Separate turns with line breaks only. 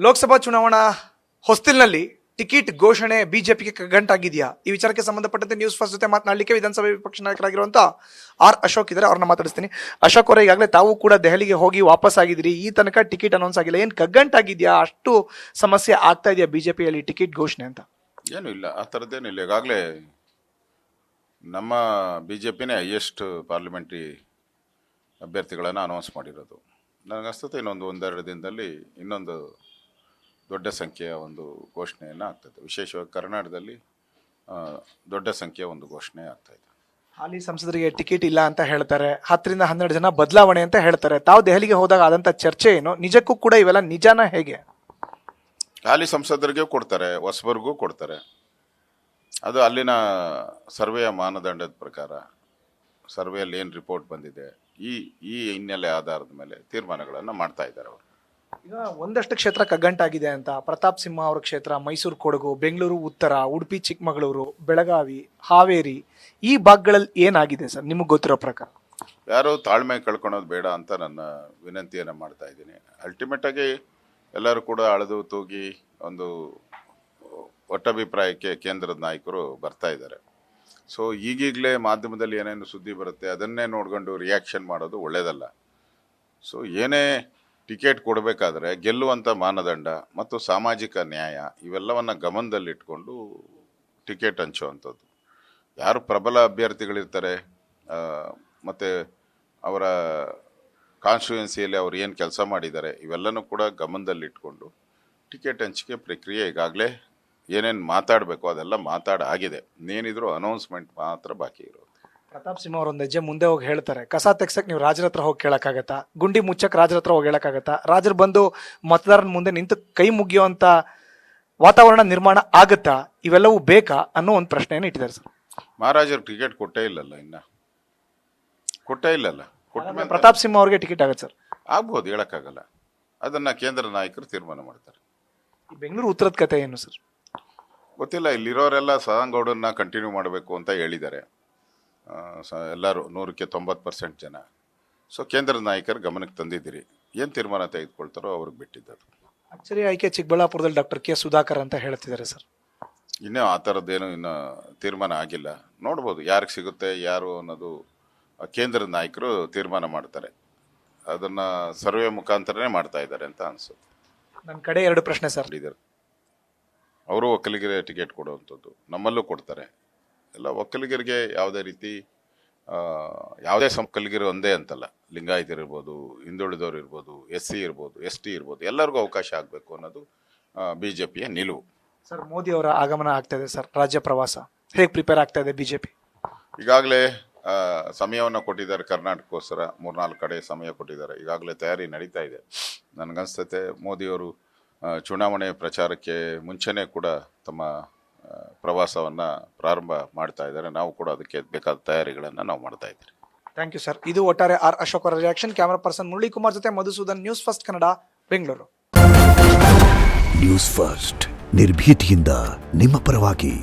ಲೋಕಸಭಾ ಚುನಾವಣಾ ಹೊಸ್ತಿಲಿನಲ್ಲಿ ಟಿಕೆಟ್ ಘೋಷಣೆ ಬಿಜೆಪಿಗೆ ಕಗ್ಗಂಟಾಗಿದೆಯಾ? ಈ ವಿಚಾರಕ್ಕೆ ಸಂಬಂಧಪಟ್ಟಂತೆ ನ್ಯೂಸ್ ಫಸ್ಟ್ ಜೊತೆ ಮಾತನಾಡಲಿಕ್ಕೆ ವಿಧಾನಸಭೆ ವಿಪಕ್ಷ ನಾಯಕರಾಗಿರುವಂತಹ ಆರ್ ಅಶೋಕ್ ಇದ್ದಾರೆ. ಅವ್ರನ್ನ ಮಾತಾಡಿಸ್ತೀನಿ. ಅಶೋಕ್ ಅವರೇ, ಈಗಾಗಲೇ ತಾವು ಕೂಡ ದೆಹಲಿಗೆ ಹೋಗಿ ವಾಪಸ್ ಆಗಿದ್ರಿ. ಈ ತನಕ ಟಿಕೆಟ್ ಅನೌನ್ಸ್ ಆಗಿಲ್ಲ. ಏನ್ ಕಗ್ಗಂಟಾಗಿದೆಯಾ? ಅಷ್ಟು ಸಮಸ್ಯೆ ಆಗ್ತಾ ಇದೆಯಾ ಬಿಜೆಪಿಯಲ್ಲಿ ಟಿಕೆಟ್ ಘೋಷಣೆ ಅಂತ?
ಏನು ಇಲ್ಲ, ಆ ಥರದ್ದೇನಿಲ್ಲ. ಈಗಾಗಲೇ ನಮ್ಮ ಬಿಜೆಪಿನೇ ಹೈಯೆಸ್ಟ್ ಪಾರ್ಲಿಮೆಂಟ್ರಿ ಅಭ್ಯರ್ಥಿಗಳನ್ನು ಅನೌನ್ಸ್ ಮಾಡಿರೋದು. ನನಗನ್ನಿಸ್ತದೆ ಒಂದೆರಡು ದಿನದಲ್ಲಿ ಇನ್ನೊಂದು ದೊಡ್ಡ ಸಂಖ್ಯೆಯ ಒಂದು ಘೋಷಣೆಯನ್ನು ಆಗ್ತದೆ. ವಿಶೇಷವಾಗಿ ಕರ್ನಾಟಕದಲ್ಲಿ ದೊಡ್ಡ ಸಂಖ್ಯೆಯ ಒಂದು ಘೋಷಣೆ ಆಗ್ತಾಯಿದೆ.
ಹಾಲಿ ಸಂಸದರಿಗೆ ಟಿಕೆಟ್ ಇಲ್ಲ ಅಂತ ಹೇಳ್ತಾರೆ. 10ರಿಂದ 12 ಜನ ಬದಲಾವಣೆ ಅಂತ ಹೇಳ್ತಾರೆ. ತಾವು ದೆಹಲಿಗೆ ಹೋದಾಗ ಆದಂಥ ಚರ್ಚೆ ಏನು? ನಿಜಕ್ಕೂ ಕೂಡ ಇವೆಲ್ಲ ನಿಜಾನ ಹೇಗೆ?
ಹಾಲಿ ಸಂಸದರಿಗೂ ಕೊಡ್ತಾರೆ, ಹೊಸಬರಿಗೂ ಕೊಡ್ತಾರೆ. ಅದು ಅಲ್ಲಿನ ಸರ್ವೆಯ ಮಾನದಂಡದ ಪ್ರಕಾರ, ಸರ್ವೆಯಲ್ಲಿ ಏನು ರಿಪೋರ್ಟ್ ಬಂದಿದೆ, ಈ ಹಿನ್ನೆಲೆ ಆಧಾರದ ಮೇಲೆ ತೀರ್ಮಾನಗಳನ್ನು ಮಾಡ್ತಾ ಇದ್ದಾರೆ ಅವರು.
ಈಗ ಒಂದಷ್ಟು ಕ್ಷೇತ್ರ ಕಗ್ಗಂಟಾಗಿದೆ ಅಂತ. ಪ್ರತಾಪ್ ಸಿಂಹ ಅವರ ಕ್ಷೇತ್ರ ಮೈಸೂರು ಕೊಡಗು, ಬೆಂಗಳೂರು ಉತ್ತರ, ಉಡುಪಿ ಚಿಕ್ಕಮಗಳೂರು, ಬೆಳಗಾವಿ, ಹಾವೇರಿ, ಈ ಭಾಗಗಳಲ್ಲಿ ಏನಾಗಿದೆ ಸರ್ ನಿಮಗೆ ಗೊತ್ತಿರೋ ಪ್ರಕಾರ?
ಯಾರು ತಾಳ್ಮೆ ಕಳ್ಕೊಳೋದು ಬೇಡ ಅಂತ ನನ್ನ ವಿನಂತಿಯನ್ನು ಮಾಡ್ತಾ ಇದ್ದೀನಿ. ಅಲ್ಟಿಮೇಟಾಗಿ ಎಲ್ಲರೂ ಕೂಡ ಅಳೆದು ತೂಗಿ ಒಂದು ಒಟ್ಟಭಿಪ್ರಾಯಕ್ಕೆ ಕೇಂದ್ರದ ನಾಯಕರು ಬರ್ತಾ ಇದ್ದಾರೆ. ಸೊ ಈಗೀಗಲೇ ಮಾಧ್ಯಮದಲ್ಲಿ ಏನೇನು ಸುದ್ದಿ ಬರುತ್ತೆ ಅದನ್ನೇ ನೋಡ್ಕೊಂಡು ರಿಯಾಕ್ಷನ್ ಮಾಡೋದು ಒಳ್ಳೆಯದಲ್ಲ. ಸೊ ಏನೇ ಟಿಕೆಟ್ ಕೊಡಬೇಕಾದ್ರೆ ಗೆಲ್ಲುವಂಥ ಮಾನದಂಡ ಮತ್ತು ಸಾಮಾಜಿಕ ನ್ಯಾಯ ಇವೆಲ್ಲವನ್ನು ಗಮನದಲ್ಲಿಟ್ಕೊಂಡು ಟಿಕೆಟ್ ಹಂಚುವಂಥದ್ದು. ಯಾರು ಪ್ರಬಲ ಅಭ್ಯರ್ಥಿಗಳಿರ್ತಾರೆ ಮತ್ತು ಅವರ ಕಾನ್ಸ್ಟಿಟ್ಯೂಯೆನ್ಸಿಯಲ್ಲಿ ಅವ್ರು ಏನು ಕೆಲಸ ಮಾಡಿದ್ದಾರೆ ಇವೆಲ್ಲನೂ ಕೂಡ ಗಮನದಲ್ಲಿಟ್ಕೊಂಡು ಟಿಕೆಟ್ ಹಂಚಿಕೆ ಪ್ರಕ್ರಿಯೆ ಈಗಾಗಲೇ ಏನೇನು ಮಾತಾಡಬೇಕು ಅದೆಲ್ಲ ಮಾತಾಡಾಗಿದೆ. ಇನ್ನೇನಿದ್ರು ಅನೌನ್ಸ್ಮೆಂಟ್ ಮಾತ್ರ ಬಾಕಿ ಇರೋದು.
ಪ್ರತಾಪ್ ಸಿಂಹ ಅವ್ರ ಒಂದು ಹೆಜ್ಜೆ ಮುಂದೆ ಹೋಗಿ ಹೇಳ್ತಾರೆ, ಕಸ ತೆಗ್ಸಕ್ ನೀವು ರಾಜರ ಹತ್ರ ಹೋಗಿ ಕೇಳಕ್ಕಾಗತ್ತಾ? ಗುಂಡಿ ಮುಚ್ಚಕ್ ರಾಜರ ಹತ್ರ ಹೋಗಿ ಹೇಳಕ್ಕಾಗತ್ತಾ? ರಾಜರು ಬಂದು ಮತದಾರನ ಮುಂದೆ ನಿಂತು ಕೈ ಮುಗಿಯುವಂತ ವಾತಾವರಣ ನಿರ್ಮಾಣ ಆಗತ್ತಾ? ಇವೆಲ್ಲವೂ ಬೇಕಾ ಅನ್ನೋ ಒಂದು ಪ್ರಶ್ನೆಯನ್ನು ಇಟ್ಟಿದ್ದಾರೆ ಸರ್.
ಮಹಾರಾಜರು ಟಿಕೆಟ್ ಕೊಟ್ಟೇ ಇಲ್ಲಲ್ಲ, ಕೊಟ್ಟೇ ಇಲ್ಲಲ್ಲ.
ಪ್ರತಾಪ್ ಸಿಂಹ ಅವ್ರಿಗೆ ಟಿಕೆಟ್ ಆಗತ್ತೆ ಸರ್?
ಆಗ್ಬೋದು, ಹೇಳಕ್ಕಾಗಲ್ಲ. ಅದನ್ನ ಕೇಂದ್ರ ನಾಯಕರು ತೀರ್ಮಾನ ಮಾಡ್ತಾರೆ.
ಬೆಂಗಳೂರು ಉತ್ತರದ ಕತೆ ಏನು ಸರ್?
ಗೊತ್ತಿಲ್ಲ. ಇಲ್ಲಿರೋರೆಲ್ಲ ಸದಾನಗೌಡರನ್ನ ಕಂಟಿನ್ಯೂ ಮಾಡಬೇಕು ಅಂತ ಹೇಳಿದ್ದಾರೆ ಎಲ್ಲರೂ, 100ಕ್ಕೆ 90% ಜನ. ಸೊ ಕೇಂದ್ರದ ನಾಯಕರು ಗಮನಕ್ಕೆ ತಂದಿದ್ದೀರಿ. ಏನು ತೀರ್ಮಾನ ತೆಗೆದುಕೊಳ್ತಾರೋ ಅವ್ರಿಗೆ ಬಿಟ್ಟಿದ್ದಾರೆ.
ಅಚ್ಚರಿ ಆಯ್ಕೆ ಚಿಕ್ಕಬಳ್ಳಾಪುರದಲ್ಲಿ ಡಾಕ್ಟರ್ ಕೆ ಸುಧಾಕರ್ ಅಂತ ಹೇಳ್ತಿದ್ದಾರೆ ಸರ್.
ಇನ್ನೂ ಆ ಥರದ್ದೇನು ಇನ್ನು ತೀರ್ಮಾನ ಆಗಿಲ್ಲ. ನೋಡ್ಬೋದು ಯಾರಿಗೆ ಸಿಗುತ್ತೆ ಯಾರು ಅನ್ನೋದು ಕೇಂದ್ರದ ನಾಯಕರು ತೀರ್ಮಾನ ಮಾಡ್ತಾರೆ. ಅದನ್ನು ಸರ್ವೆ ಮುಖಾಂತರನೇ ಮಾಡ್ತಾ ಇದ್ದಾರೆ ಅಂತ ಅನಿಸುತ್ತೆ.
ನನ್ನ ಕಡೆ 2 ಪ್ರಶ್ನೆ ಸರ್.
ಅವರು ಒಕ್ಕಲಿಗರಿಗೆ ಟಿಕೆಟ್ ಕೊಡುವಂಥದ್ದು, ನಮ್ಮಲ್ಲೂ ಕೊಡ್ತಾರೆ. ಎಲ್ಲ ಒಕ್ಕಲಿಗರಿಗೆ ಯಾವುದೇ ರೀತಿ ಯಾವುದೇ ಒಕ್ಕಲಿಗರು ಒಂದೇ ಅಂತಲ್ಲ, ಲಿಂಗಾಯತರಿರ್ಬೋದು, ಹಿಂದುಳಿದವರು ಇರ್ಬೋದು, SC ಇರ್ಬೋದು, ST ಇರ್ಬೋದು, ಎಲ್ಲರಿಗೂ ಅವಕಾಶ ಆಗಬೇಕು ಅನ್ನೋದು ಬಿಜೆಪಿಯ ನಿಲುವು.
ಸರ್, ಮೋದಿ ಅವರ ಆಗಮನ ಆಗ್ತಾ ಇದೆ ಸರ್, ರಾಜ್ಯ ಪ್ರವಾಸ ಹೇಗೆ ಪ್ರಿಪೇರ್ ಆಗ್ತಾ ಇದೆ ಬಿಜೆಪಿ?
ಈಗಾಗಲೇ ಸಮಯವನ್ನು ಕೊಟ್ಟಿದ್ದಾರೆ ಕರ್ನಾಟಕಕ್ಕೋಸ್ಕರ. 3-4 ಕಡೆ ಸಮಯ ಕೊಟ್ಟಿದ್ದಾರೆ. ಈಗಾಗಲೇ ತಯಾರಿ ನಡೀತಾ ಇದೆ. ನನಗನ್ಸ್ತತೆ ಮೋದಿಯವರು ಚುನಾವಣೆ ಪ್ರಚಾರಕ್ಕೆ ಮುಂಚೆನೇ ಕೂಡ ತಮ್ಮ ಪ್ರವಾಸವನ್ನು ಪ್ರಾರಂಭ ಮಾಡ್ತಾ ಇದ್ದಾರೆ. ನಾವು ಕೂಡ ಅದಕ್ಕೆ ಬೇಕಾದ ತಯಾರಿಗಳನ್ನು ನಾವು ಮಾಡ್ತಾ ಇದ್ದೀವಿ.
Thank you sir. ಇದು ಒಟ್ಟಾರೆ ಆರ್ ಅಶೋಕ್ ಅವರ reaction. Camera person Murali Kumar ಜೊತೆ Madhusudan, news first Kannada, Bengaluru.
News first ನಿರ್ಭೀತಿಯಿಂದ ನಿಮ್ಮ ಪರವಾಗಿ.